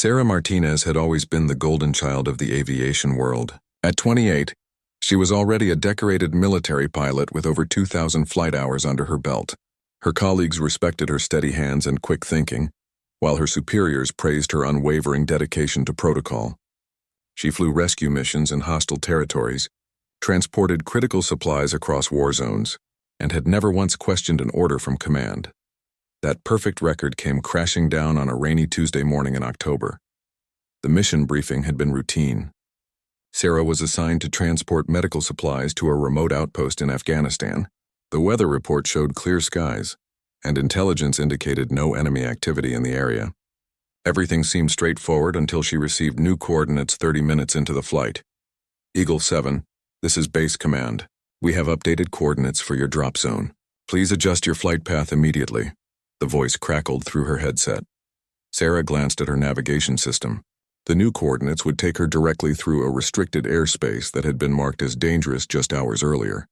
Sarah Martinez had always been the golden child of the aviation world. At 28, she was already a decorated military pilot with over 2,000 flight hours under her belt. Her colleagues respected her steady hands and quick thinking, while her superiors praised her unwavering dedication to protocol. She flew rescue missions in hostile territories, transported critical supplies across war zones, and had never once questioned an order from command. That perfect record came crashing down on a rainy Tuesday morning in October. The mission briefing had been routine. Sarah was assigned to transport medical supplies to a remote outpost in Afghanistan. The weather report showed clear skies, and intelligence indicated no enemy activity in the area. Everything seemed straightforward until she received new coordinates 30 minutes into the flight. Eagle 7, this is Base Command. We have updated coordinates for your drop zone. Please adjust your flight path immediately. The voice crackled through her headset. Sarah glanced at her navigation system. The new coordinates would take her directly through a restricted airspace that had been marked as dangerous just hours earlier.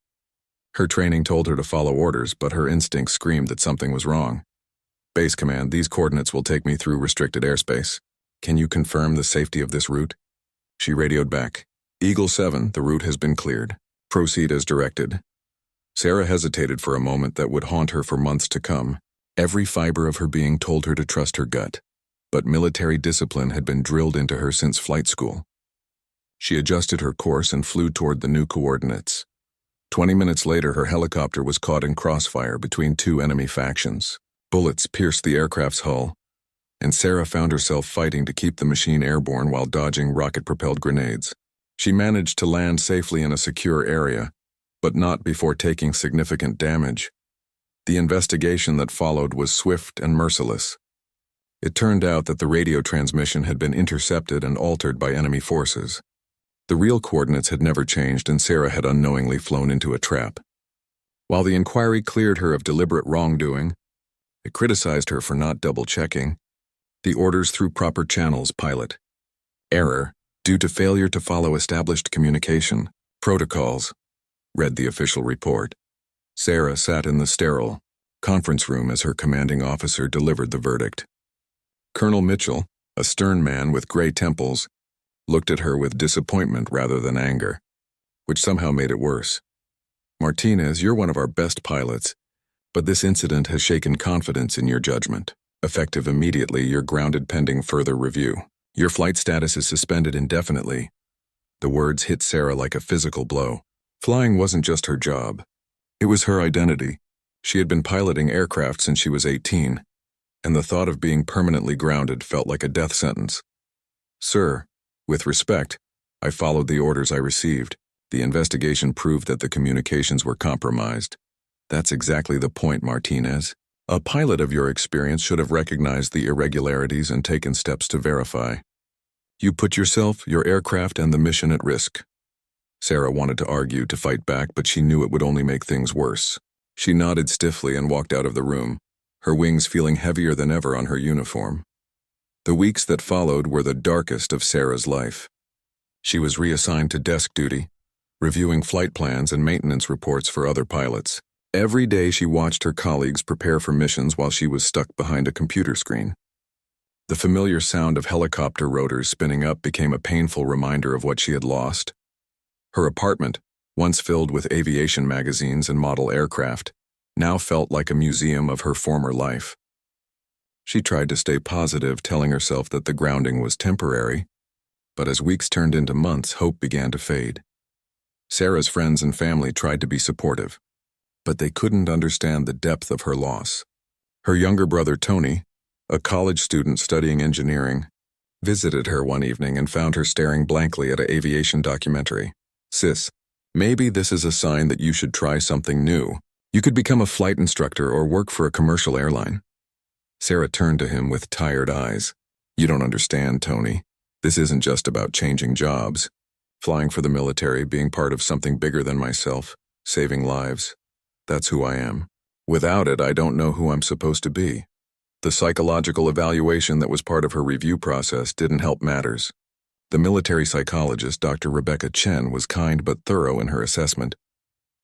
Her training told her to follow orders, but her instincts screamed that something was wrong. Base Command, these coordinates will take me through restricted airspace. Can you confirm the safety of this route? She radioed back. Eagle 7, the route has been cleared. Proceed as directed. Sarah hesitated for a moment that would haunt her for months to come. Every fiber of her being told her to trust her gut, but military discipline had been drilled into her since flight school. She adjusted her course and flew toward the new coordinates. 20 minutes later, her helicopter was caught in crossfire between two enemy factions. Bullets pierced the aircraft's hull, and Sarah found herself fighting to keep the machine airborne while dodging rocket-propelled grenades. She managed to land safely in a secure area, but not before taking significant damage. The investigation that followed was swift and merciless. It turned out that the radio transmission had been intercepted and altered by enemy forces. The real coordinates had never changed, and Sarah had unknowingly flown into a trap. While the inquiry cleared her of deliberate wrongdoing, it criticized her for not double-checking. The orders through proper channels, pilot. Error, due to failure to follow established communication protocols, read the official report. Sarah sat in the sterile conference room as her commanding officer delivered the verdict. Colonel Mitchell, a stern man with gray temples, looked at her with disappointment rather than anger, which somehow made it worse. Martinez, you're one of our best pilots, but this incident has shaken confidence in your judgment. Effective immediately, you're grounded pending further review. Your flight status is suspended indefinitely. The words hit Sarah like a physical blow. Flying wasn't just her job. It was her identity. She had been piloting aircraft since she was 18, and the thought of being permanently grounded felt like a death sentence. Sir, with respect, I followed the orders I received. The investigation proved that the communications were compromised. That's exactly the point, Martinez. A pilot of your experience should have recognized the irregularities and taken steps to verify. You put yourself, your aircraft, and the mission at risk. Sarah wanted to argue, to fight back, but she knew it would only make things worse. She nodded stiffly and walked out of the room, her wings feeling heavier than ever on her uniform. The weeks that followed were the darkest of Sarah's life. She was reassigned to desk duty, reviewing flight plans and maintenance reports for other pilots. Every day she watched her colleagues prepare for missions while she was stuck behind a computer screen. The familiar sound of helicopter rotors spinning up became a painful reminder of what she had lost. Her apartment, once filled with aviation magazines and model aircraft, now felt like a museum of her former life. She tried to stay positive, telling herself that the grounding was temporary, but as weeks turned into months, hope began to fade. Sarah's friends and family tried to be supportive, but they couldn't understand the depth of her loss. Her younger brother Tony, a college student studying engineering, visited her one evening and found her staring blankly at an aviation documentary. Sis, maybe this is a sign that you should try something new. You could become a flight instructor or work for a commercial airline. Sarah turned to him with tired eyes. You don't understand, Tony. This isn't just about changing jobs. Flying for the military, being part of something bigger than myself, saving lives. That's who I am. Without it, I don't know who I'm supposed to be. The psychological evaluation that was part of her review process didn't help matters. The military psychologist, Dr. Rebecca Chen, was kind but thorough in her assessment.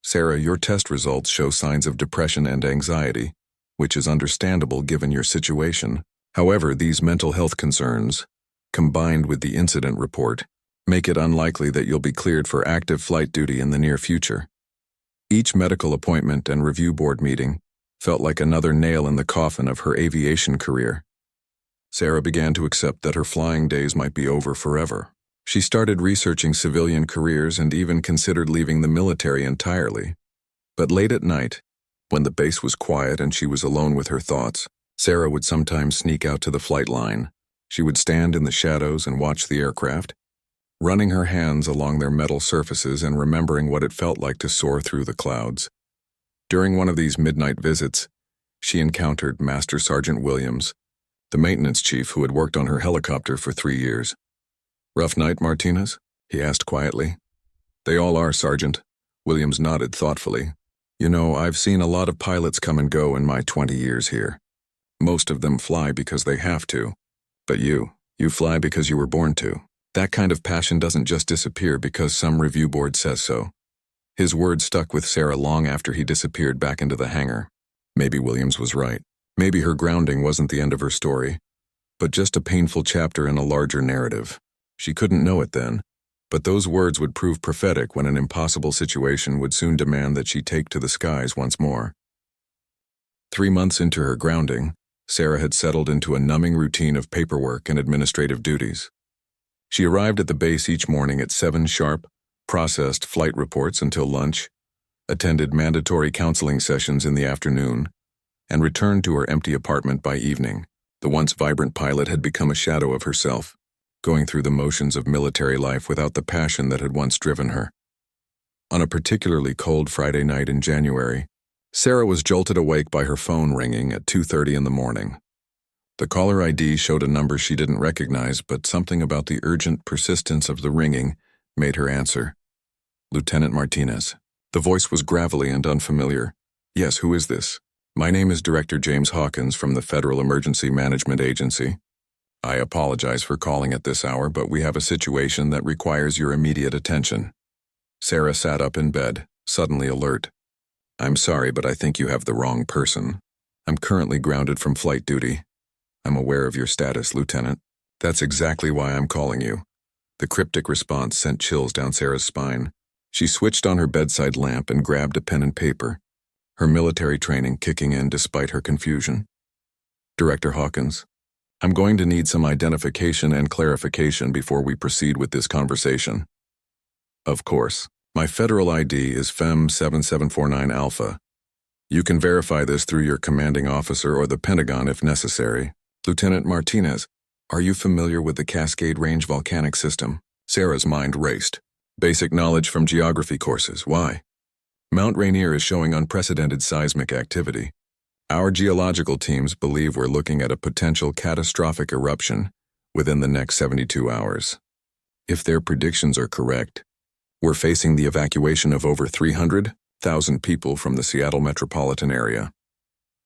Sarah, your test results show signs of depression and anxiety, which is understandable given your situation. However, these mental health concerns combined with the incident report, make it unlikely that you'll be cleared for active flight duty in the near future. Each medical appointment and review board meeting felt like another nail in the coffin of her aviation career. Sarah began to accept that her flying days might be over forever. She started researching civilian careers and even considered leaving the military entirely. But late at night, when the base was quiet and she was alone with her thoughts, Sarah would sometimes sneak out to the flight line. She would stand in the shadows and watch the aircraft, running her hands along their metal surfaces and remembering what it felt like to soar through the clouds. During one of these midnight visits, she encountered Master Sergeant Williams, the maintenance chief who had worked on her helicopter for 3 years. "Rough night, Martinez?" he asked quietly. "They all are, Sergeant." Williams nodded thoughtfully. "You know, I've seen a lot of pilots come and go in my 20 years here. Most of them fly because they have to. But you fly because you were born to. That kind of passion doesn't just disappear because some review board says so." His words stuck with Sarah long after he disappeared back into the hangar. Maybe Williams was right. Maybe her grounding wasn't the end of her story, but just a painful chapter in a larger narrative. She couldn't know it then, but those words would prove prophetic when an impossible situation would soon demand that she take to the skies once more. 3 months into her grounding, Sarah had settled into a numbing routine of paperwork and administrative duties. She arrived at the base each morning at 7 sharp, processed flight reports until lunch, attended mandatory counseling sessions in the afternoon, and returned to her empty apartment by evening. The once vibrant pilot had become a shadow of herself, going through the motions of military life without the passion that had once driven her. On a particularly cold Friday night in January, Sarah was jolted awake by her phone ringing at 2:30 in the morning. The caller ID showed a number she didn't recognize, but something about the urgent persistence of the ringing made her answer. "Lieutenant Martinez." The voice was gravelly and unfamiliar. "Yes, who is this?" "My name is Director James Hawkins from the Federal Emergency Management Agency. I apologize for calling at this hour, but we have a situation that requires your immediate attention." Sarah sat up in bed, suddenly alert. "I'm sorry, but I think you have the wrong person. I'm currently grounded from flight duty. I'm aware of your status, Lieutenant. That's exactly why I'm calling you." The cryptic response sent chills down Sarah's spine. She switched on her bedside lamp and grabbed a pen and paper, her military training kicking in despite her confusion. "Director Hawkins, I'm going to need some identification and clarification before we proceed with this conversation." "Of course. My federal ID is FEM 7749 Alpha. You can verify this through your commanding officer or the Pentagon if necessary." "Lieutenant Martinez, are you familiar with the Cascade Range volcanic system?" Sarah's mind raced. "Basic knowledge from geography courses. Why?" "Mount Rainier is showing unprecedented seismic activity. Our geological teams believe we're looking at a potential catastrophic eruption within the next 72 hours. If their predictions are correct, we're facing the evacuation of over 300,000 people from the Seattle metropolitan area."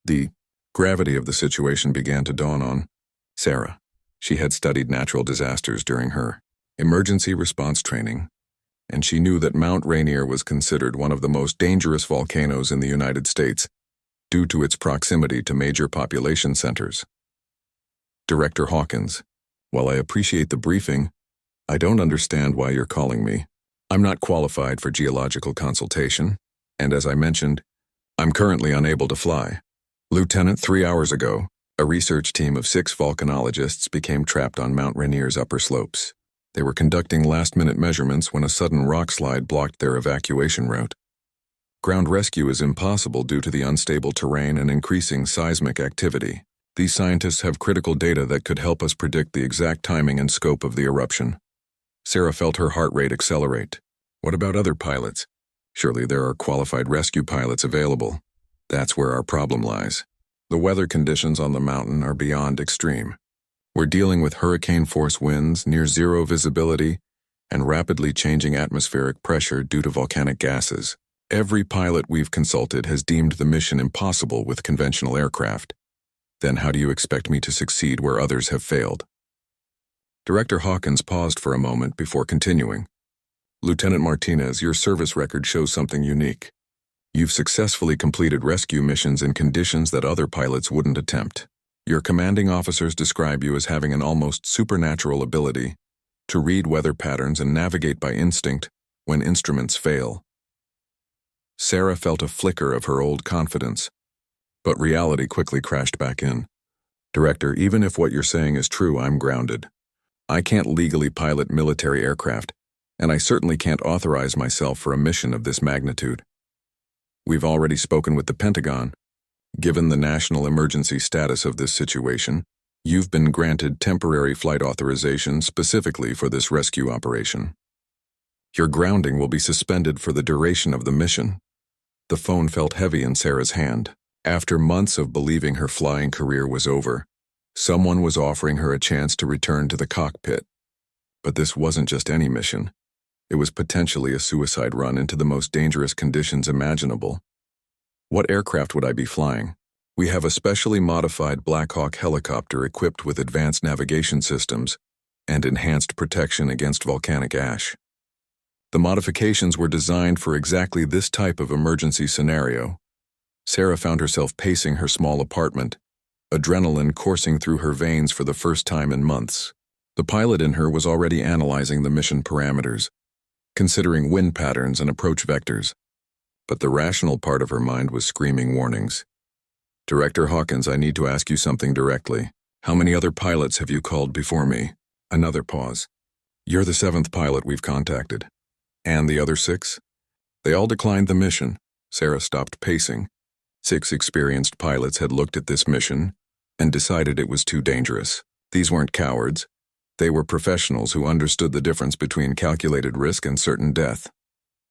The gravity of the situation began to dawn on Sarah. She had studied natural disasters during her emergency response training, and she knew that Mount Rainier was considered one of the most dangerous volcanoes in the United States due to its proximity to major population centers. "Director Hawkins, while I appreciate the briefing, I don't understand why you're calling me. I'm not qualified for geological consultation, and as I mentioned, I'm currently unable to fly. Lieutenant, 3 hours ago, a research team of 6 volcanologists became trapped on Mount Rainier's upper slopes. They were conducting last-minute measurements when a sudden rock slide blocked their evacuation route. Ground rescue is impossible due to the unstable terrain and increasing seismic activity. These scientists have critical data that could help us predict the exact timing and scope of the eruption." Sarah felt her heart rate accelerate. "What about other pilots? Surely there are qualified rescue pilots available." "That's where our problem lies. The weather conditions on the mountain are beyond extreme. We're dealing with hurricane-force winds, near-zero visibility, and rapidly changing atmospheric pressure due to volcanic gases. Every pilot we've consulted has deemed the mission impossible with conventional aircraft. Then how do you expect me to succeed where others have failed?" Director Hawkins paused for a moment before continuing. "Lieutenant Martinez, your service record shows something unique. You've successfully completed rescue missions in conditions that other pilots wouldn't attempt. Your commanding officers describe you as having an almost supernatural ability to read weather patterns and navigate by instinct when instruments fail. Sarah felt a flicker of her old confidence, but reality quickly crashed back in. Director, even if what you're saying is true, I'm grounded. I can't legally pilot military aircraft, and I certainly can't authorize myself for a mission of this magnitude. We've already spoken with the Pentagon. Given the national emergency status of this situation, you've been granted temporary flight authorization specifically for this rescue operation. Your grounding will be suspended for the duration of the mission. The phone felt heavy in Sarah's hand. After months of believing her flying career was over, someone was offering her a chance to return to the cockpit. But this wasn't just any mission. It was potentially a suicide run into the most dangerous conditions imaginable. What aircraft would I be flying? We have a specially modified Black Hawk helicopter equipped with advanced navigation systems and enhanced protection against volcanic ash. The modifications were designed for exactly this type of emergency scenario. Sarah found herself pacing her small apartment, adrenaline coursing through her veins for the first time in months. The pilot in her was already analyzing the mission parameters, considering wind patterns and approach vectors. But the rational part of her mind was screaming warnings. Director Hawkins, I need to ask you something directly. How many other pilots have you called before me? Another pause. You're the 7th pilot we've contacted. And the other 6? They all declined the mission. Sarah stopped pacing. 6 experienced pilots had looked at this mission and decided it was too dangerous. These weren't cowards. They were professionals who understood the difference between calculated risk and certain death.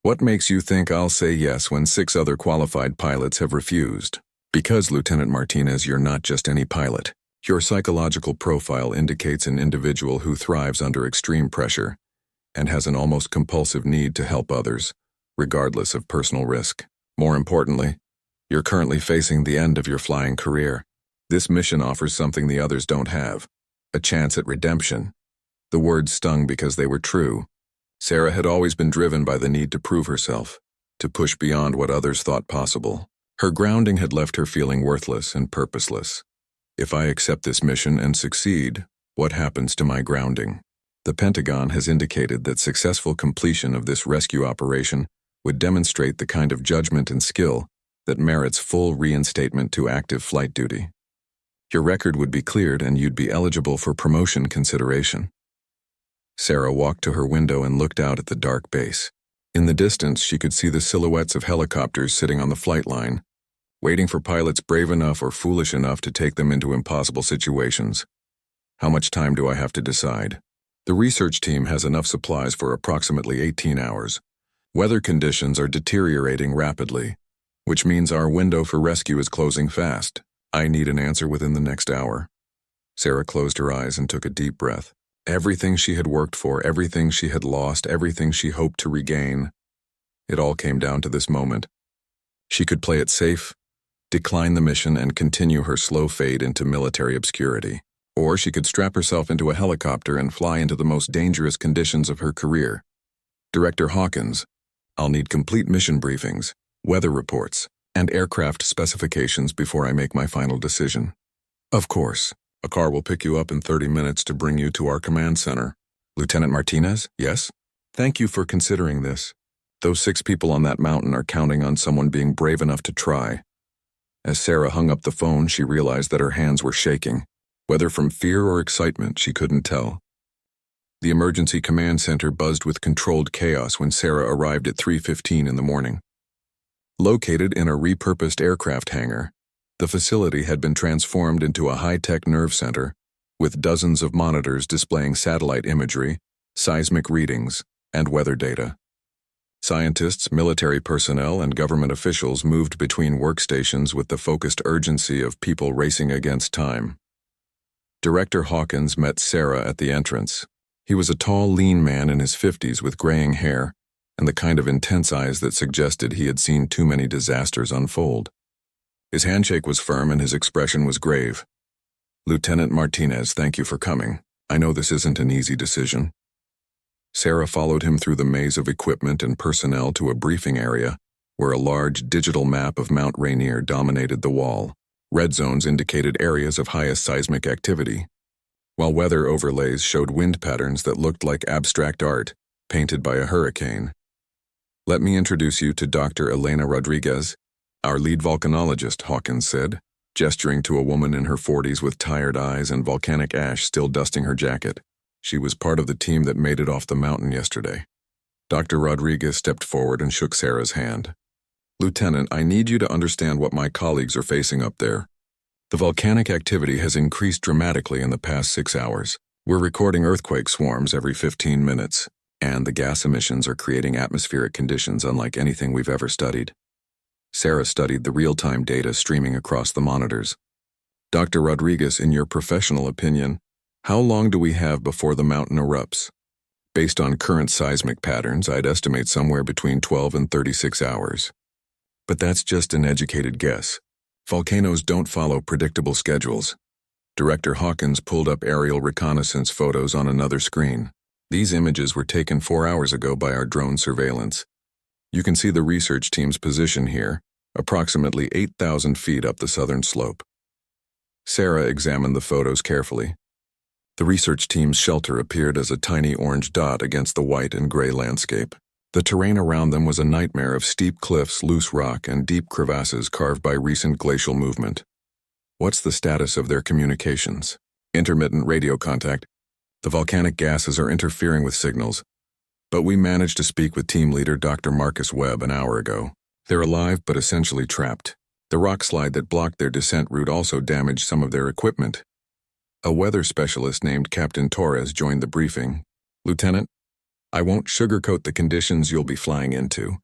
What makes you think I'll say yes when 6 other qualified pilots have refused? Because, Lieutenant Martinez, you're not just any pilot. Your psychological profile indicates an individual who thrives under extreme pressure and has an almost compulsive need to help others, regardless of personal risk. More importantly, you're currently facing the end of your flying career. This mission offers something the others don't have, a chance at redemption. The words stung because they were true. Sarah had always been driven by the need to prove herself, to push beyond what others thought possible. Her grounding had left her feeling worthless and purposeless. If I accept this mission and succeed, what happens to my grounding? The Pentagon has indicated that successful completion of this rescue operation would demonstrate the kind of judgment and skill that merits full reinstatement to active flight duty. Your record would be cleared and you'd be eligible for promotion consideration. Sarah walked to her window and looked out at the dark base. In the distance, she could see the silhouettes of helicopters sitting on the flight line, waiting for pilots brave enough or foolish enough to take them into impossible situations. How much time do I have to decide? The research team has enough supplies for approximately 18 hours. Weather conditions are deteriorating rapidly, which means our window for rescue is closing fast. I need an answer within the next hour. Sarah closed her eyes and took a deep breath. Everything she had worked for, everything she had lost, everything she hoped to regain, it all came down to this moment. She could play it safe, decline the mission, and continue her slow fade into military obscurity. Or she could strap herself into a helicopter and fly into the most dangerous conditions of her career. Director Hawkins, I'll need complete mission briefings, weather reports, and aircraft specifications before I make my final decision. Of course. A car will pick you up in 30 minutes to bring you to our command center. Lieutenant Martinez, yes? Thank you for considering this. Those 6 people on that mountain are counting on someone being brave enough to try. As Sarah hung up the phone, she realized that her hands were shaking. Whether from fear or excitement, she couldn't tell. The emergency command center buzzed with controlled chaos when Sarah arrived at 3:15 in the morning. Located in a repurposed aircraft hangar, the facility had been transformed into a high-tech nerve center, with dozens of monitors displaying satellite imagery, seismic readings, and weather data. Scientists, military personnel, and government officials moved between workstations with the focused urgency of people racing against time. Director Hawkins met Sarah at the entrance. He was a tall, lean man in his 50s with graying hair and the kind of intense eyes that suggested he had seen too many disasters unfold. His handshake was firm and his expression was grave. Lieutenant Martinez, thank you for coming. I know this isn't an easy decision. Sarah followed him through the maze of equipment and personnel to a briefing area where a large digital map of Mount Rainier dominated the wall. Red zones indicated areas of highest seismic activity, while weather overlays showed wind patterns that looked like abstract art painted by a hurricane. "Let me introduce you to Dr. Elena Rodriguez, our lead volcanologist," Hawkins said, gesturing to a woman in her 40s with tired eyes and volcanic ash still dusting her jacket. She was part of the team that made it off the mountain yesterday. Dr. Rodriguez stepped forward and shook Sarah's hand. "Lieutenant, I need you to understand what my colleagues are facing up there. The volcanic activity has increased dramatically in the past 6 hours. We're recording earthquake swarms every 15 minutes, and the gas emissions are creating atmospheric conditions unlike anything we've ever studied." Sarah studied the real-time data streaming across the monitors. "Dr. Rodriguez, in your professional opinion, how long do we have before the mountain erupts? Based on current seismic patterns, I'd estimate somewhere between 12 and 36 hours. But that's just an educated guess. Volcanoes don't follow predictable schedules." Director Hawkins pulled up aerial reconnaissance photos on another screen. "These images were taken 4 hours ago by our drone surveillance. You can see the research team's position here, approximately 8,000 feet up the southern slope." Sarah examined the photos carefully. The research team's shelter appeared as a tiny orange dot against the white and gray landscape. The terrain around them was a nightmare of steep cliffs, loose rock, and deep crevasses carved by recent glacial movement. "What's the status of their communications?" "Intermittent radio contact. The volcanic gases are interfering with signals. But we managed to speak with team leader Dr. Marcus Webb an hour ago. They're alive but essentially trapped. The rock slide that blocked their descent route also damaged some of their equipment." A weather specialist named Captain Torres joined the briefing. "Lieutenant, I won't sugarcoat the conditions you'll be flying into.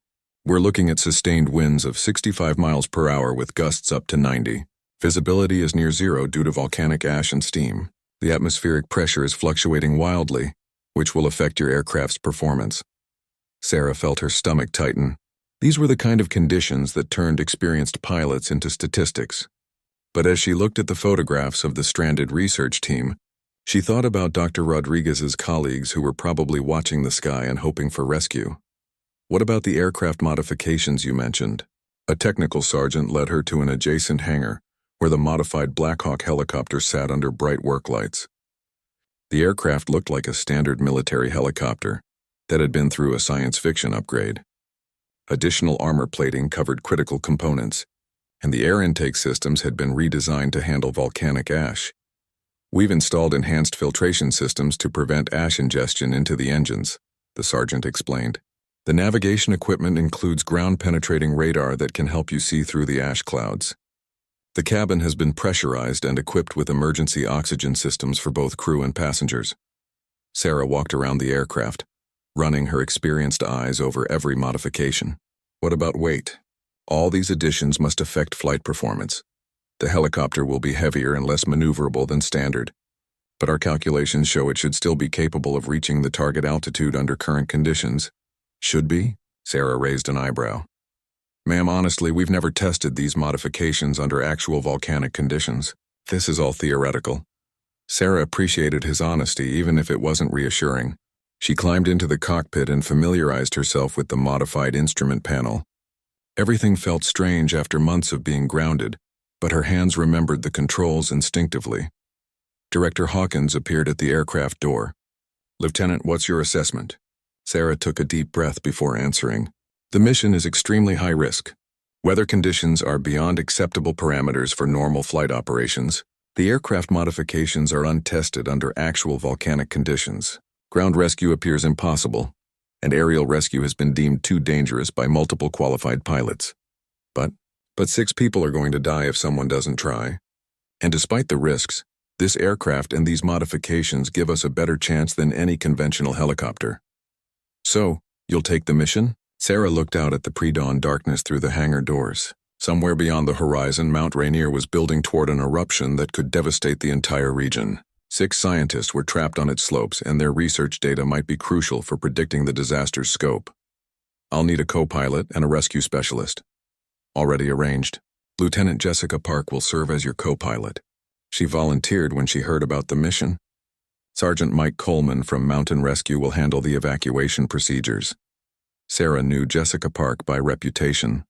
We're looking at sustained winds of 65 miles per hour with gusts up to 90. Visibility is near zero due to volcanic ash and steam. The atmospheric pressure is fluctuating wildly, which will affect your aircraft's performance." Sarah felt her stomach tighten. These were the kind of conditions that turned experienced pilots into statistics. But as she looked at the photographs of the stranded research team, she thought about Dr. Rodriguez's colleagues who were probably watching the sky and hoping for rescue. "What about the aircraft modifications you mentioned?" A technical sergeant led her to an adjacent hangar, where the modified Black Hawk helicopter sat under bright work lights. The aircraft looked like a standard military helicopter that had been through a science fiction upgrade. Additional armor plating covered critical components, and the air intake systems had been redesigned to handle volcanic ash. "We've installed enhanced filtration systems to prevent ash ingestion into the engines," the sergeant explained. "The navigation equipment includes ground-penetrating radar that can help you see through the ash clouds. The cabin has been pressurized and equipped with emergency oxygen systems for both crew and passengers." Sarah walked around the aircraft, running her experienced eyes over every modification. "What about weight? All these additions must affect flight performance. The helicopter will be heavier and less maneuverable than standard, but our calculations show it should still be capable of reaching the target altitude under current conditions." "Should be?" Sarah raised an eyebrow. "Ma'am, honestly, we've never tested these modifications under actual volcanic conditions. This is all theoretical." Sarah appreciated his honesty even if it wasn't reassuring. She climbed into the cockpit and familiarized herself with the modified instrument panel. Everything felt strange after months of being grounded, but her hands remembered the controls instinctively. Director Hawkins appeared at the aircraft door. "Lieutenant, what's your assessment?" Sarah took a deep breath before answering. "The mission is extremely high risk. Weather conditions are beyond acceptable parameters for normal flight operations. The aircraft modifications are untested under actual volcanic conditions. Ground rescue appears impossible, and aerial rescue has been deemed too dangerous by multiple qualified pilots. But 6 people are going to die if someone doesn't try. And despite the risks, this aircraft and these modifications give us a better chance than any conventional helicopter." "So, you'll take the mission?" Sarah looked out at the pre-dawn darkness through the hangar doors. Somewhere beyond the horizon, Mount Rainier was building toward an eruption that could devastate the entire region. 6 scientists were trapped on its slopes, and their research data might be crucial for predicting the disaster's scope. "I'll need a co-pilot and a rescue specialist." "Already arranged. Lieutenant Jessica Park will serve as your co-pilot. She volunteered when she heard about the mission. Sergeant Mike Coleman from Mountain Rescue will handle the evacuation procedures." Sarah knew Jessica Park by reputation.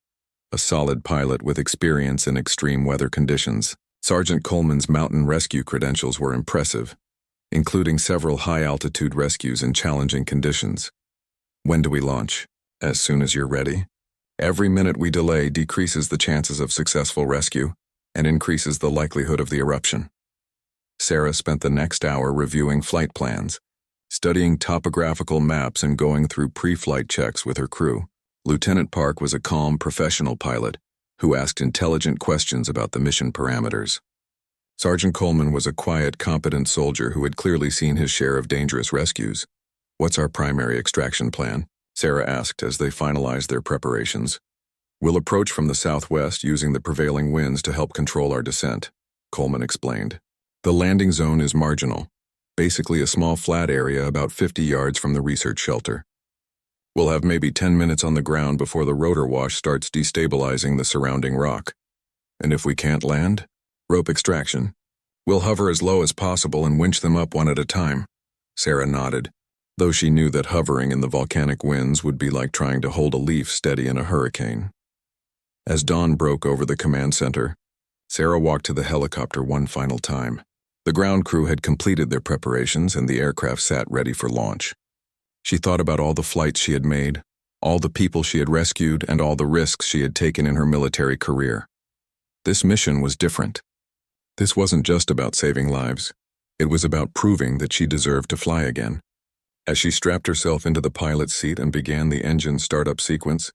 a solid pilot with experience in extreme weather conditions. Sergeant Coleman's mountain rescue credentials were impressive, including several high-altitude rescues in challenging conditions. When do we launch? As soon as you're ready. Every minute we delay decreases the chances of successful rescue and increases the likelihood of the eruption. Sarah spent the next hour reviewing flight plans, studying topographical maps and going through pre-flight checks with her crew. Lieutenant Park was a calm, professional pilot who asked intelligent questions about the mission parameters. Sergeant Coleman was a quiet, competent soldier who had clearly seen his share of dangerous rescues. "What's our primary extraction plan?" Sarah asked as they finalized their preparations. "We'll approach from the southwest using the prevailing winds to help control our descent," Coleman explained. "The landing zone is marginal, basically a small flat area about 50 yards from the research shelter. We'll have maybe 10 minutes on the ground before the rotor wash starts destabilizing the surrounding rock. And if we can't land, rope extraction. We'll hover as low as possible and winch them up one at a time." Sarah nodded, though she knew that hovering in the volcanic winds would be like trying to hold a leaf steady in a hurricane. As dawn broke over the command center, Sarah walked to the helicopter one final time. The ground crew had completed their preparations and the aircraft sat ready for launch. She thought about all the flights she had made, all the people she had rescued, and all the risks she had taken in her military career. This mission was different. This wasn't just about saving lives. It was about proving that she deserved to fly again. As she strapped herself into the pilot's seat and began the engine startup sequence,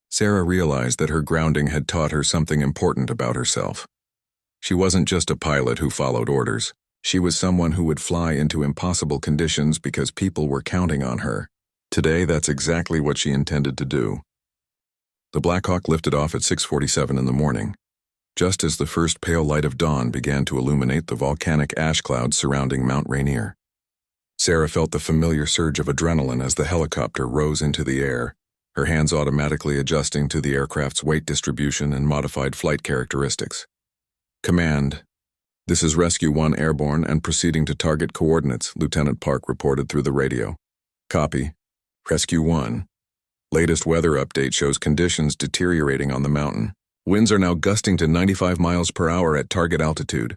Sarah realized that her grounding had taught her something important about herself. She wasn't just a pilot who followed orders. She was someone who would fly into impossible conditions because people were counting on her. Today, that's exactly what she intended to do. The Black Hawk lifted off at 6:47 in the morning, just as the first pale light of dawn began to illuminate the volcanic ash clouds surrounding Mount Rainier. Sarah felt the familiar surge of adrenaline as the helicopter rose into the air, her hands automatically adjusting to the aircraft's weight distribution and modified flight characteristics. "Command, this is Rescue 1 airborne and proceeding to target coordinates," Lieutenant Park reported through the radio. "Copy. Rescue 1. Latest weather update shows conditions deteriorating on the mountain. Winds are now gusting to 95 miles per hour at target altitude."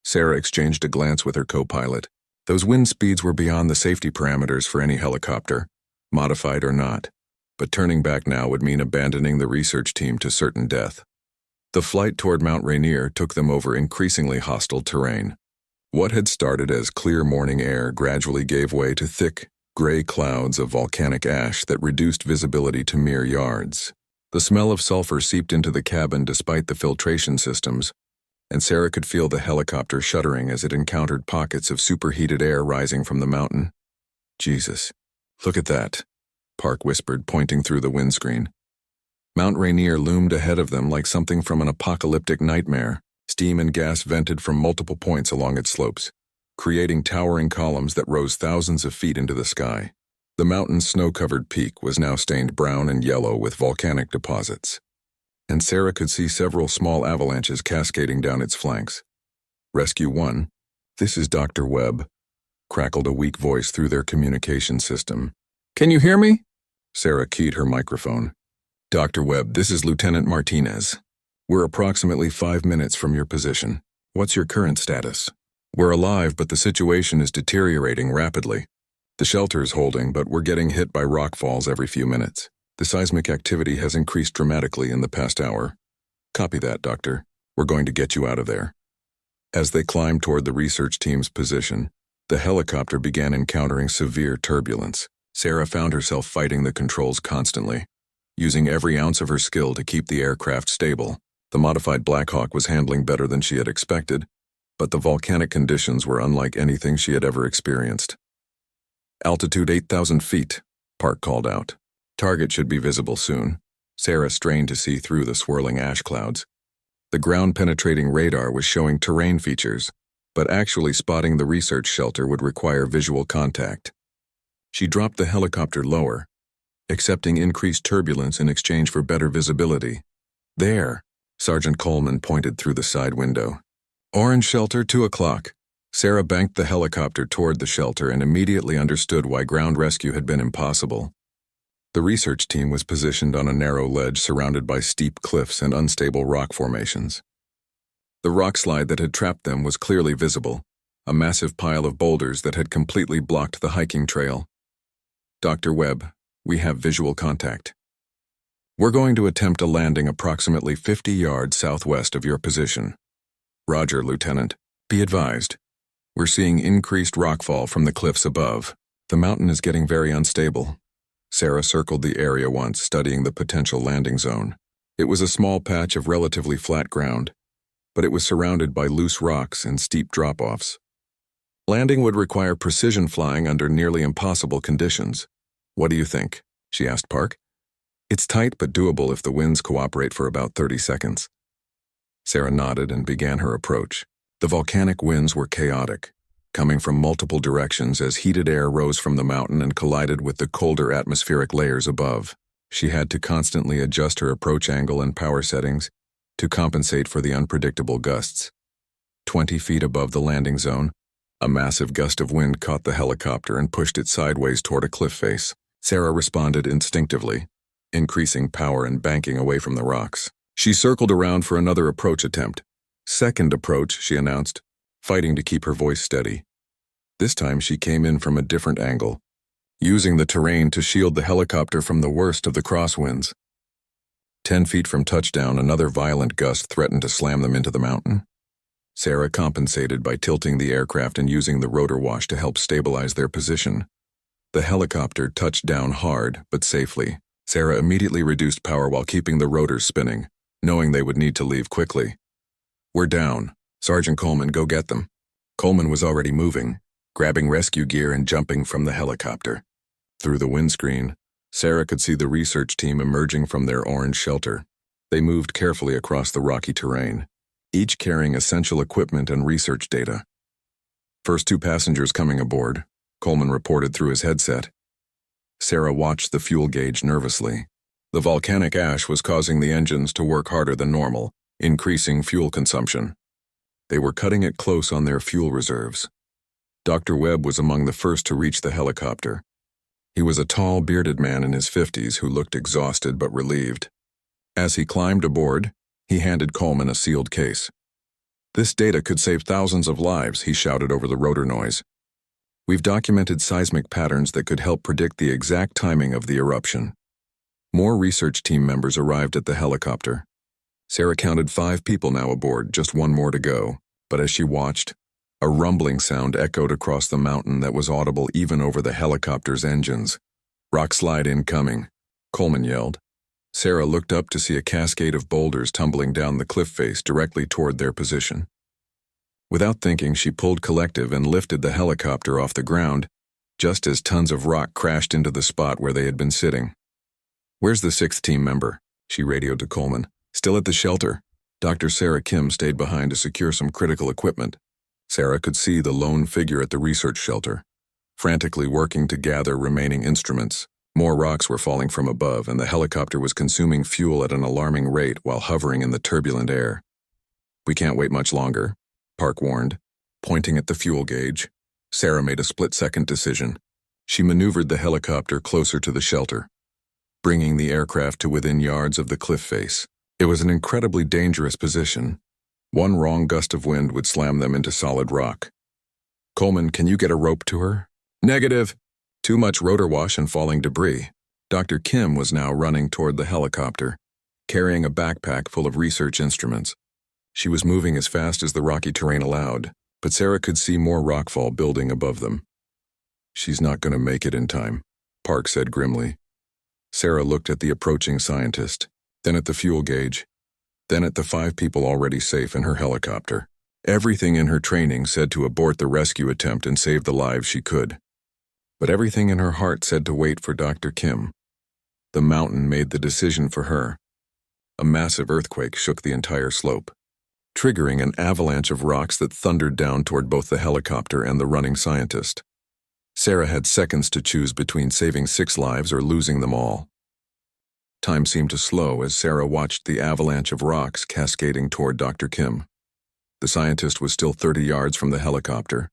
Sarah exchanged a glance with her co-pilot. Those wind speeds were beyond the safety parameters for any helicopter, modified or not, but turning back now would mean abandoning the research team to certain death. The flight toward Mount Rainier took them over increasingly hostile terrain. What had started as clear morning air gradually gave way to thick, gray clouds of volcanic ash that reduced visibility to mere yards. The smell of sulfur seeped into the cabin despite the filtration systems, and Sarah could feel the helicopter shuddering as it encountered pockets of superheated air rising from the mountain. "Jesus, look at that," Park whispered, pointing through the windscreen. Mount Rainier loomed ahead of them like something from an apocalyptic nightmare. Steam and gas vented from multiple points along its slopes, creating towering columns that rose thousands of feet into the sky. The mountain's snow-covered peak was now stained brown and yellow with volcanic deposits, and Sarah could see several small avalanches cascading down its flanks. "Rescue 1, this is Dr. Webb," crackled a weak voice through their communication system. "Can you hear me?" Sarah keyed her microphone. "Dr. Webb, this is Lieutenant Martinez. We're approximately 5 minutes from your position. What's your current status?" "We're alive, but the situation is deteriorating rapidly. The shelter's holding, but we're getting hit by rock falls every few minutes. The seismic activity has increased dramatically in the past hour." "Copy that, Doctor. We're going to get you out of there." As they climbed toward the research team's position, the helicopter began encountering severe turbulence. Sarah found herself fighting the controls constantly, using every ounce of her skill to keep the aircraft stable. The modified Black Hawk was handling better than she had expected, but the volcanic conditions were unlike anything she had ever experienced. "Altitude 8,000 feet, Park called out. "Target should be visible soon." Sarah strained to see through the swirling ash clouds. The ground-penetrating radar was showing terrain features, but actually spotting the research shelter would require visual contact. She dropped the helicopter lower, accepting increased turbulence in exchange for better visibility. "There," Sergeant Coleman pointed through the side window. "Orange shelter, 2 o'clock. Sarah banked the helicopter toward the shelter and immediately understood why ground rescue had been impossible. The research team was positioned on a narrow ledge surrounded by steep cliffs and unstable rock formations. The rock slide that had trapped them was clearly visible, a massive pile of boulders that had completely blocked the hiking trail. Dr. Webb, we have visual contact. We're going to attempt a landing approximately 50 yards southwest of your position. Roger, Lieutenant. Be advised. We're seeing increased rockfall from the cliffs above. The mountain is getting very unstable. Sarah circled the area once, studying the potential landing zone. It was a small patch of relatively flat ground, but it was surrounded by loose rocks and steep drop-offs. Landing would require precision flying under nearly impossible conditions. What do you think? She asked Park. It's tight but doable if the winds cooperate for about 30 seconds. Sarah nodded and began her approach. The volcanic winds were chaotic, coming from multiple directions as heated air rose from the mountain and collided with the colder atmospheric layers above. She had to constantly adjust her approach angle and power settings to compensate for the unpredictable gusts. 20 feet above the landing zone, a massive gust of wind caught the helicopter and pushed it sideways toward a cliff face. Sarah responded instinctively, increasing power and banking away from the rocks. She circled around for another approach attempt. Second approach, she announced, fighting to keep her voice steady. This time she came in from a different angle, using the terrain to shield the helicopter from the worst of the crosswinds. 10 feet from touchdown, another violent gust threatened to slam them into the mountain. Sarah compensated by tilting the aircraft and using the rotor wash to help stabilize their position. The helicopter touched down hard, but safely. Sarah immediately reduced power while keeping the rotors spinning, knowing they would need to leave quickly. We're down. Sergeant Coleman, go get them. Coleman was already moving, grabbing rescue gear and jumping from the helicopter. Through the windscreen, Sarah could see the research team emerging from their orange shelter. They moved carefully across the rocky terrain, each carrying essential equipment and research data. First 2 passengers coming aboard, Coleman reported through his headset. Sarah watched the fuel gauge nervously. The volcanic ash was causing the engines to work harder than normal, increasing fuel consumption. They were cutting it close on their fuel reserves. Dr. Webb was among the first to reach the helicopter. He was a tall, bearded man in his 50s who looked exhausted but relieved. As he climbed aboard, he handed Coleman a sealed case. This data could save thousands of lives, he shouted over the rotor noise. We've documented seismic patterns that could help predict the exact timing of the eruption. More research team members arrived at the helicopter. Sarah counted 5 people now aboard, just 1 more to go, but as she watched, a rumbling sound echoed across the mountain that was audible even over the helicopter's engines. Rock slide incoming, Coleman yelled. Sarah looked up to see a cascade of boulders tumbling down the cliff face directly toward their position. Without thinking, she pulled collective and lifted the helicopter off the ground, just as tons of rock crashed into the spot where they had been sitting. Where's the 6th team member? She radioed to Coleman. Still at the shelter. Dr. Sarah Kim stayed behind to secure some critical equipment. Sarah could see the lone figure at the research shelter, frantically working to gather remaining instruments. More rocks were falling from above, and the helicopter was consuming fuel at an alarming rate while hovering in the turbulent air. We can't wait much longer, Park warned, pointing at the fuel gauge. Sarah made a split-second decision. She maneuvered the helicopter closer to the shelter, bringing the aircraft to within yards of the cliff face. It was an incredibly dangerous position. One wrong gust of wind would slam them into solid rock. Coleman, can you get a rope to her? Negative. Too much rotor wash and falling debris. Dr. Kim was now running toward the helicopter, carrying a backpack full of research instruments. She was moving as fast as the rocky terrain allowed, but Sarah could see more rockfall building above them. She's not going to make it in time, Park said grimly. Sarah looked at the approaching scientist, then at the fuel gauge, then at the 5 people already safe in her helicopter. Everything in her training said to abort the rescue attempt and save the lives she could. But everything in her heart said to wait for Dr. Kim. The mountain made the decision for her. A massive earthquake shook the entire slope, triggering an avalanche of rocks that thundered down toward both the helicopter and the running scientist. Sarah had seconds to choose between saving 6 lives or losing them all. Time seemed to slow as Sarah watched the avalanche of rocks cascading toward Dr. Kim. The scientist was still 30 yards from the helicopter,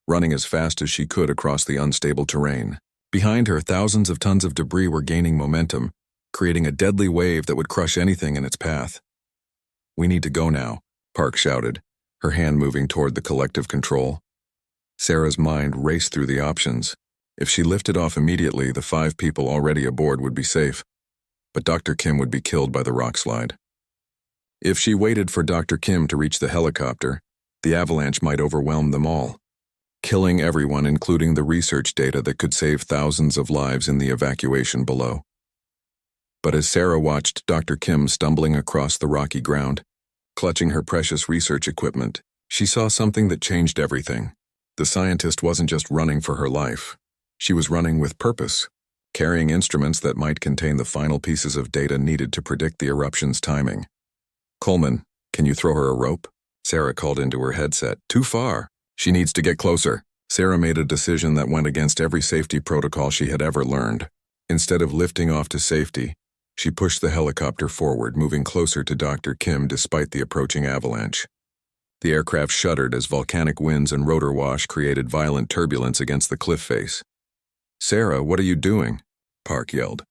running as fast as she could across the unstable terrain. Behind her, thousands of tons of debris were gaining momentum, creating a deadly wave that would crush anything in its path. "We need to go now," Park shouted, her hand moving toward the collective control. Sarah's mind raced through the options. If she lifted off immediately, the 5 people already aboard would be safe, but Dr. Kim would be killed by the rock slide. If she waited for Dr. Kim to reach the helicopter, the avalanche might overwhelm them all, killing everyone, including the research data that could save thousands of lives in the evacuation below. But as Sarah watched Dr. Kim stumbling across the rocky ground, clutching her precious research equipment, she saw something that changed everything. The scientist wasn't just running for her life. She was running with purpose, carrying instruments that might contain the final pieces of data needed to predict the eruption's timing. "Coleman, can you throw her a rope?" Sarah called into her headset. "Too far. She needs to get closer." Sarah made a decision that went against every safety protocol she had ever learned. Instead of lifting off to safety, she pushed the helicopter forward, moving closer to Dr. Kim despite the approaching avalanche. The aircraft shuddered as volcanic winds and rotor wash created violent turbulence against the cliff face. "Sarah, what are you doing?" Park yelled.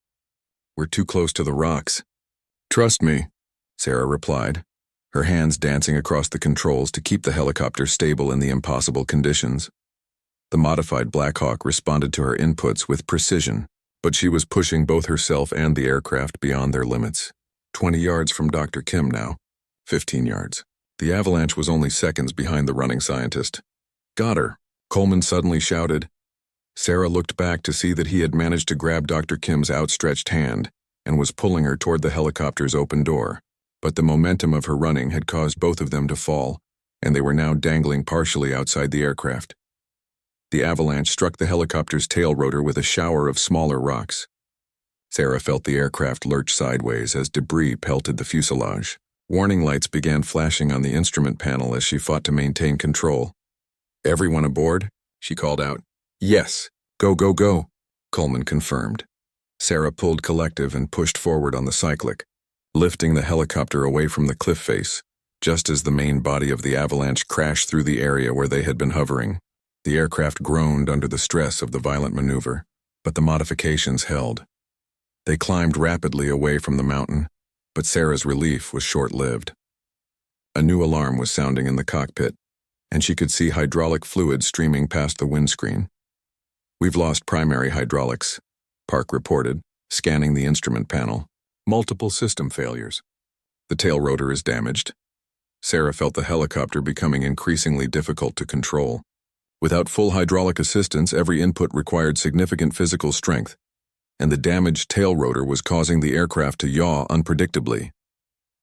"We're too close to the rocks." "Trust me," Sarah replied, her hands dancing across the controls to keep the helicopter stable in the impossible conditions. The modified Black Hawk responded to her inputs with precision, but she was pushing both herself and the aircraft beyond their limits. 20 yards from Dr. Kim now. 15 yards. The avalanche was only seconds behind the running scientist. "Got her," Coleman suddenly shouted. Sarah looked back to see that he had managed to grab Dr. Kim's outstretched hand and was pulling her toward the helicopter's open door. But the momentum of her running had caused both of them to fall, and they were now dangling partially outside the aircraft. The avalanche struck the helicopter's tail rotor with a shower of smaller rocks. Sarah felt the aircraft lurch sideways as debris pelted the fuselage. Warning lights began flashing on the instrument panel as she fought to maintain control. "Everyone aboard?" she called out. "Yes. Go, go, go," Coleman confirmed. Sarah pulled collective and pushed forward on the cyclic, lifting the helicopter away from the cliff face, just as the main body of the avalanche crashed through the area where they had been hovering. The aircraft groaned under the stress of the violent maneuver, but the modifications held. They climbed rapidly away from the mountain, but Sarah's relief was short-lived. A new alarm was sounding in the cockpit, and she could see hydraulic fluid streaming past the windscreen. "We've lost primary hydraulics," Park reported, scanning the instrument panel. "Multiple system failures. The tail rotor is damaged." Sarah felt the helicopter becoming increasingly difficult to control. Without full hydraulic assistance, every input required significant physical strength, and the damaged tail rotor was causing the aircraft to yaw unpredictably.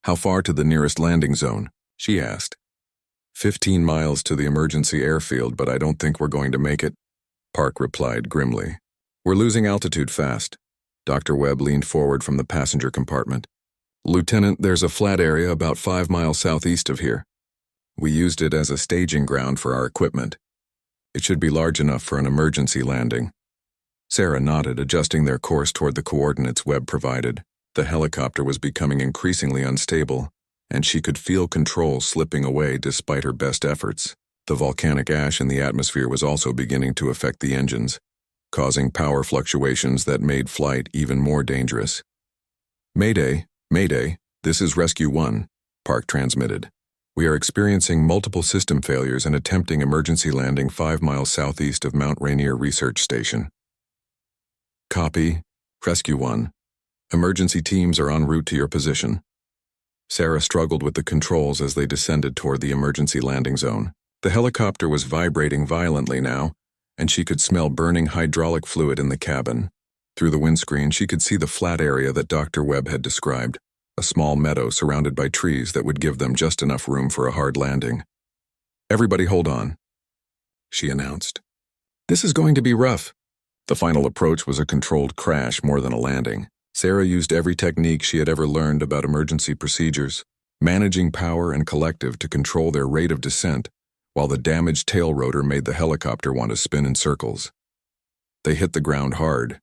"How far to the nearest landing zone?" she asked. 15 miles to the emergency airfield, but I don't think we're going to make it," Park replied grimly. "We're losing altitude fast." Dr. Webb leaned forward from the passenger compartment. "Lieutenant, there's a flat area about 5 miles southeast of here. We used it as a staging ground for our equipment. It should be large enough for an emergency landing." Sarah nodded, adjusting their course toward the coordinates Webb provided. The helicopter was becoming increasingly unstable, and she could feel control slipping away despite her best efforts. The volcanic ash in the atmosphere was also beginning to affect the engines, causing power fluctuations that made flight even more dangerous. "Mayday, Mayday, this is Rescue 1, Park transmitted. "We are experiencing multiple system failures and attempting emergency landing 5 miles southeast of Mount Rainier Research Station." "Copy, Rescue 1. Emergency teams are en route to your position." Sarah struggled with the controls as they descended toward the emergency landing zone. The helicopter was vibrating violently now, and she could smell burning hydraulic fluid in the cabin. Through the windscreen, she could see the flat area that Dr. Webb had described, a small meadow surrounded by trees that would give them just enough room for a hard landing. "Everybody hold on," she announced. "This is going to be rough." The final approach was a controlled crash more than a landing. Sarah used every technique she had ever learned about emergency procedures, managing power and collective to control their rate of descent, while the damaged tail rotor made the helicopter want to spin in circles. They hit the ground hard,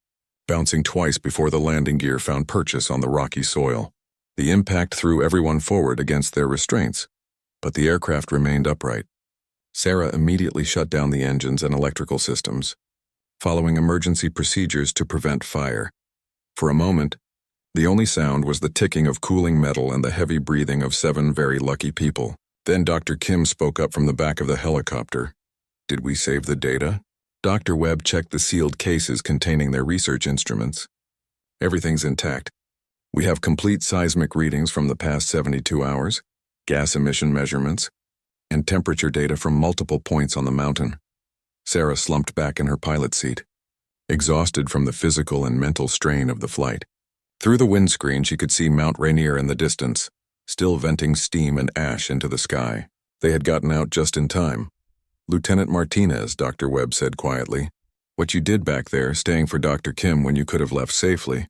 bouncing twice before the landing gear found purchase on the rocky soil. The impact threw everyone forward against their restraints, but the aircraft remained upright. Sarah immediately shut down the engines and electrical systems. following emergency procedures to prevent fire. For a moment, the only sound was the ticking of cooling metal and the heavy breathing of 7 very lucky people. Then Dr. Kim spoke up from the back of the helicopter. "Did we save the data?" Dr. Webb checked the sealed cases containing their research instruments. "Everything's intact. We have complete seismic readings from the past 72 hours, gas emission measurements, and temperature data from multiple points on the mountain." Sarah slumped back in her pilot seat, exhausted from the physical and mental strain of the flight. Through the windscreen, she could see Mount Rainier in the distance, still venting steam and ash into the sky. They had gotten out just in time. "Lieutenant Martinez," Dr. Webb said quietly, "what you did back there, staying for Dr. Kim when you could have left safely,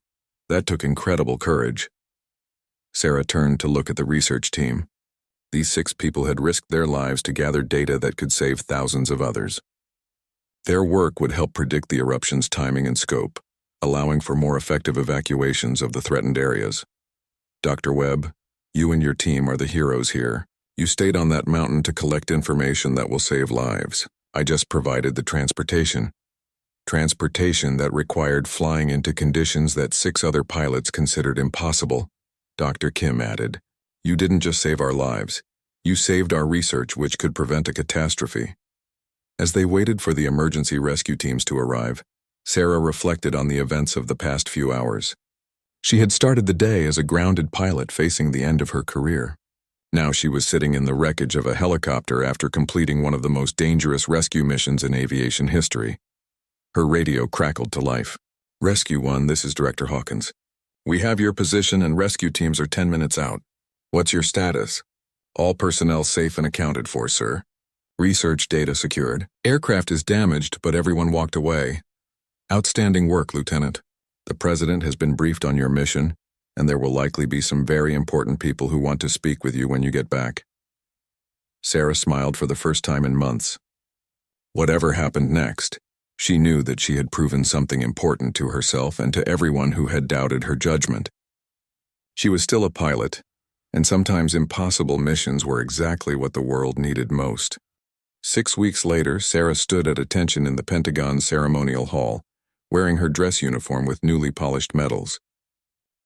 that took incredible courage." Sarah turned to look at the research team. These 6 people had risked their lives to gather data that could save thousands of others. Their work would help predict the eruption's timing and scope, allowing for more effective evacuations of the threatened areas. "Dr. Webb, you and your team are the heroes here. You stayed on that mountain to collect information that will save lives. I just provided the transportation. Transportation that required flying into conditions that 6 other pilots considered impossible," Dr. Kim added. "You didn't just save our lives. You saved our research, which could prevent a catastrophe." As they waited for the emergency rescue teams to arrive, Sarah reflected on the events of the past few hours. She had started the day as a grounded pilot facing the end of her career. Now she was sitting in the wreckage of a helicopter after completing one of the most dangerous rescue missions in aviation history. Her radio crackled to life. "Rescue 1, this is Director Hawkins. We have your position and rescue teams are 10 minutes out. What's your status?" "All personnel safe and accounted for, sir. Research data secured. Aircraft is damaged, but everyone walked away. Outstanding work, Lieutenant. The President has been briefed on your mission, and there will likely be some very important people who want to speak with you when you get back." Sarah smiled for the first time in months. Whatever happened next, she knew that she had proven something important to herself and to everyone who had doubted her judgment. She was still a pilot, and sometimes impossible missions were exactly what the world needed most. 6 weeks later, Sarah stood at attention in the Pentagon's ceremonial hall, wearing her dress uniform with newly polished medals.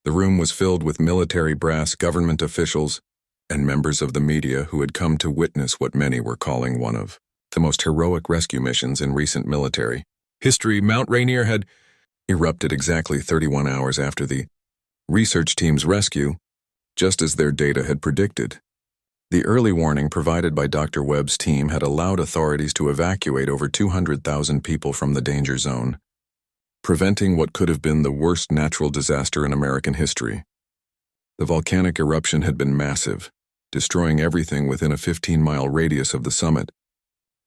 The room was filled with military brass, government officials, and members of the media who had come to witness what many were calling one of the most heroic rescue missions in recent military history. Mount Rainier had erupted exactly 31 hours after the research team's rescue, just as their data had predicted. The early warning provided by Dr. Webb's team had allowed authorities to evacuate over 200,000 people from the danger zone, preventing what could have been the worst natural disaster in American history. The volcanic eruption had been massive, destroying everything within a 15-mile radius of the summit.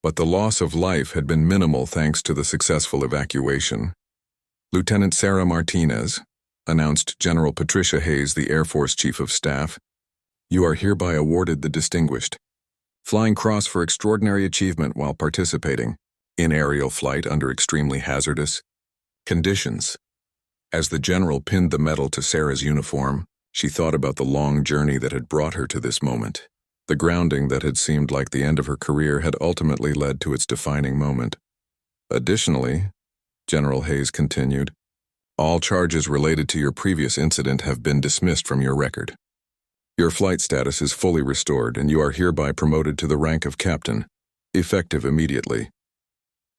But the loss of life had been minimal thanks to the successful evacuation. "Lieutenant Sarah Martinez," announced General Patricia Hayes, the Air Force Chief of Staff, "you are hereby awarded the Distinguished Flying Cross for extraordinary achievement while participating in aerial flight under extremely hazardous conditions." As the general pinned the medal to Sarah's uniform, she thought about the long journey that had brought her to this moment. The grounding that had seemed like the end of her career had ultimately led to its defining moment. "Additionally," General Hayes continued, "all charges related to your previous incident have been dismissed from your record. Your flight status is fully restored, and you are hereby promoted to the rank of captain, effective immediately."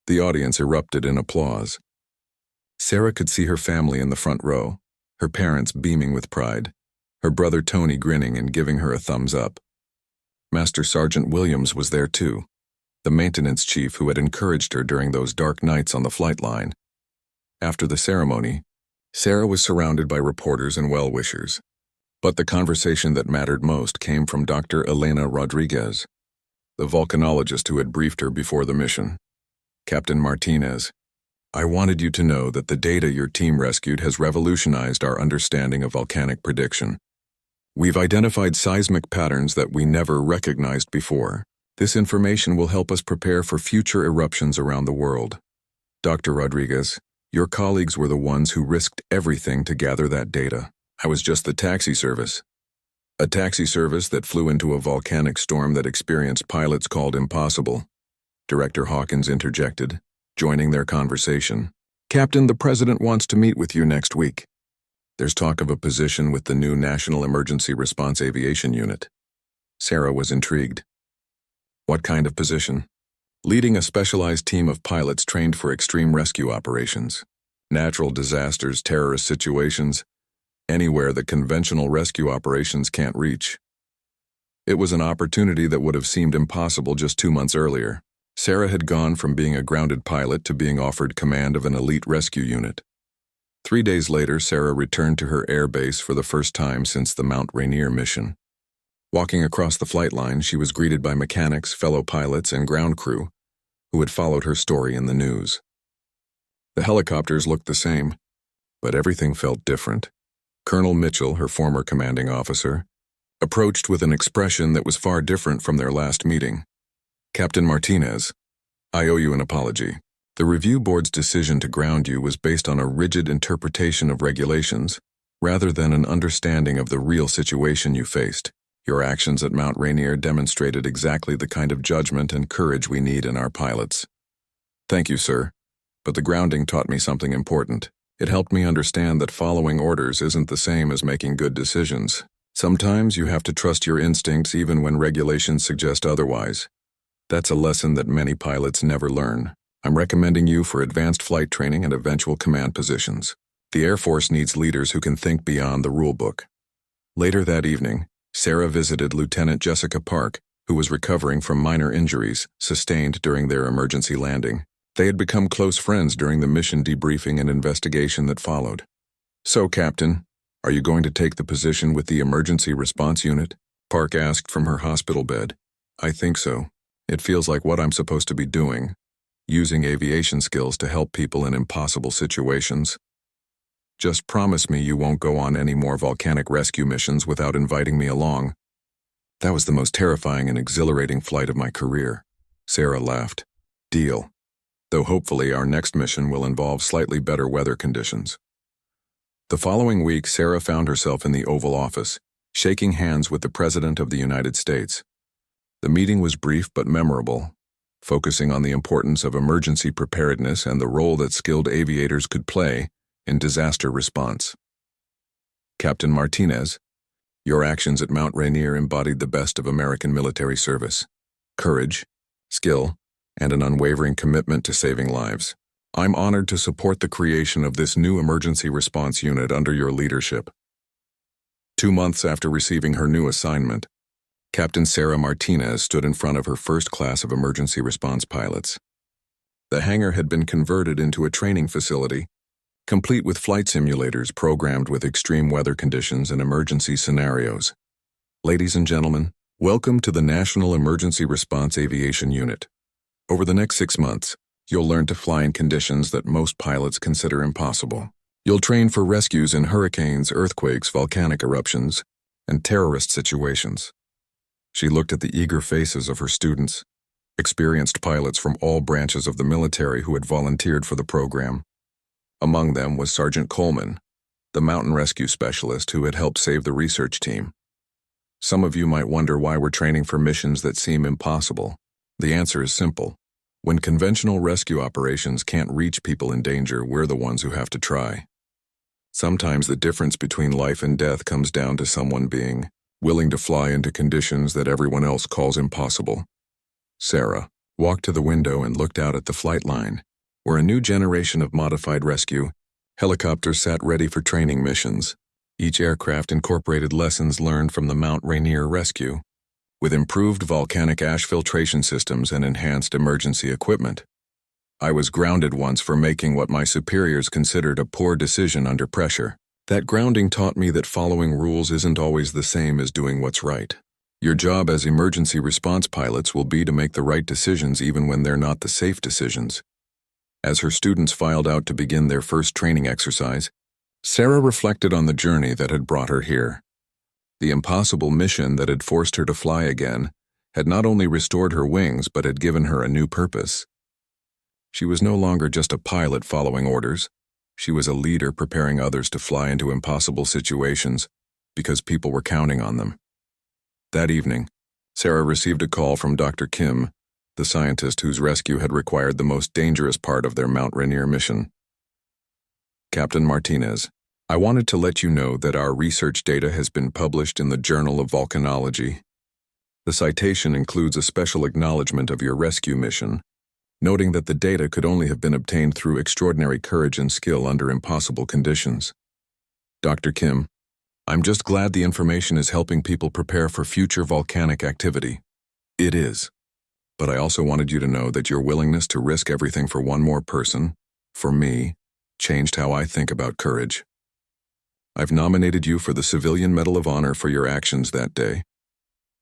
The audience erupted in applause. Sarah could see her family in the front row, her parents beaming with pride, her brother Tony grinning and giving her a thumbs up. Master Sergeant Williams was there too, the maintenance chief who had encouraged her during those dark nights on the flight line. After the ceremony, Sarah was surrounded by reporters and well-wishers. But the conversation that mattered most came from Dr. Elena Rodriguez, the volcanologist who had briefed her before the mission. "Captain Martinez, I wanted you to know that the data your team rescued has revolutionized our understanding of volcanic prediction. We've identified seismic patterns that we never recognized before. This information will help us prepare for future eruptions around the world. Dr. Rodriguez, your colleagues were the ones who risked everything to gather that data. I was just the taxi service. A taxi service that flew into a volcanic storm that experienced pilots called impossible," Director Hawkins interjected. joining their conversation. "Captain, the President wants to meet with you next week. There's talk of a position with the new National Emergency Response Aviation Unit." Sarah was intrigued. "What kind of position?" "Leading a specialized team of pilots trained for extreme rescue operations. Natural disasters, terrorist situations, anywhere that conventional rescue operations can't reach." It was an opportunity that would have seemed impossible just 2 months earlier. Sarah had gone from being a grounded pilot to being offered command of an elite rescue unit. 3 days later, Sarah returned to her air base for the first time since the Mount Rainier mission. Walking across the flight line, she was greeted by mechanics, fellow pilots, and ground crew who had followed her story in the news. The helicopters looked the same, but everything felt different. Colonel Mitchell, her former commanding officer, approached with an expression that was far different from their last meeting. "Captain Martinez, I owe you an apology. The review board's decision to ground you was based on a rigid interpretation of regulations, rather than an understanding of the real situation you faced. Your actions at Mount Rainier demonstrated exactly the kind of judgment and courage we need in our pilots." "Thank you, sir. But the grounding taught me something important. It helped me understand that following orders isn't the same as making good decisions. Sometimes you have to trust your instincts even when regulations suggest otherwise. That's a lesson that many pilots never learn. I'm recommending you for advanced flight training and eventual command positions. The Air Force needs leaders who can think beyond the rulebook." Later that evening, Sarah visited Lieutenant Jessica Park, who was recovering from minor injuries sustained during their emergency landing. They had become close friends during the mission debriefing and investigation that followed. "So, Captain, are you going to take the position with the Emergency Response Unit?" Park asked from her hospital bed. "I think so. It feels like what I'm supposed to be doing, using aviation skills to help people in impossible situations. Just promise me you won't go on any more volcanic rescue missions without inviting me along." "That was the most terrifying and exhilarating flight of my career." Sarah laughed. "Deal. Though hopefully our next mission will involve slightly better weather conditions." The following week, Sarah found herself in the Oval Office, shaking hands with the President of the United States. The meeting was brief but memorable, focusing on the importance of emergency preparedness and the role that skilled aviators could play in disaster response. "Captain Martinez, your actions at Mount Rainier embodied the best of American military service: courage, skill, and an unwavering commitment to saving lives. I'm honored to support the creation of this new emergency response unit under your leadership." 2 months after receiving her new assignment, Captain Sarah Martinez stood in front of her first class of emergency response pilots. The hangar had been converted into a training facility, complete with flight simulators programmed with extreme weather conditions and emergency scenarios. "Ladies and gentlemen, welcome to the National Emergency Response Aviation Unit. Over the next 6 months, you'll learn to fly in conditions that most pilots consider impossible. You'll train for rescues in hurricanes, earthquakes, volcanic eruptions, and terrorist situations." She looked at the eager faces of her students, experienced pilots from all branches of the military who had volunteered for the program. Among them was Sergeant Coleman, the mountain rescue specialist who had helped save the research team. "Some of you might wonder why we're training for missions that seem impossible. The answer is simple. When conventional rescue operations can't reach people in danger, we're the ones who have to try. Sometimes the difference between life and death comes down to someone being willing to fly into conditions that everyone else calls impossible." Sarah walked to the window and looked out at the flight line, where a new generation of modified rescue helicopters sat ready for training missions. Each aircraft incorporated lessons learned from the Mount Rainier rescue, with improved volcanic ash filtration systems and enhanced emergency equipment. "I was grounded once for making what my superiors considered a poor decision under pressure. That grounding taught me that following rules isn't always the same as doing what's right. Your job as emergency response pilots will be to make the right decisions even when they're not the safe decisions." As her students filed out to begin their first training exercise, Sarah reflected on the journey that had brought her here. The impossible mission that had forced her to fly again had not only restored her wings but had given her a new purpose. She was no longer just a pilot following orders. She was a leader preparing others to fly into impossible situations because people were counting on them. That evening, Sarah received a call from Dr. Kim, the scientist whose rescue had required the most dangerous part of their Mount Rainier mission. Captain Martinez, I wanted to let you know that our research data has been published in the Journal of Volcanology. The citation includes a special acknowledgement of your rescue mission, noting that the data could only have been obtained through extraordinary courage and skill under impossible conditions. Dr. Kim, I'm just glad the information is helping people prepare for future volcanic activity. It is. But I also wanted you to know that your willingness to risk everything for one more person, for me, changed how I think about courage. I've nominated you for the Civilian Medal of Honor for your actions that day.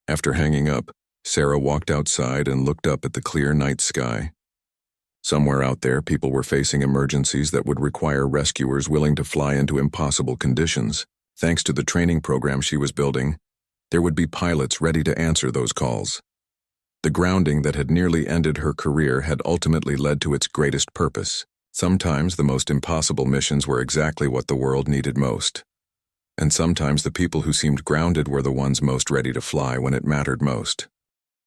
After hanging up, Sarah walked outside and looked up at the clear night sky. Somewhere out there, people were facing emergencies that would require rescuers willing to fly into impossible conditions. Thanks to the training program she was building, there would be pilots ready to answer those calls. The grounding that had nearly ended her career had ultimately led to its greatest purpose. Sometimes the most impossible missions were exactly what the world needed most. And sometimes the people who seemed grounded were the ones most ready to fly when it mattered most.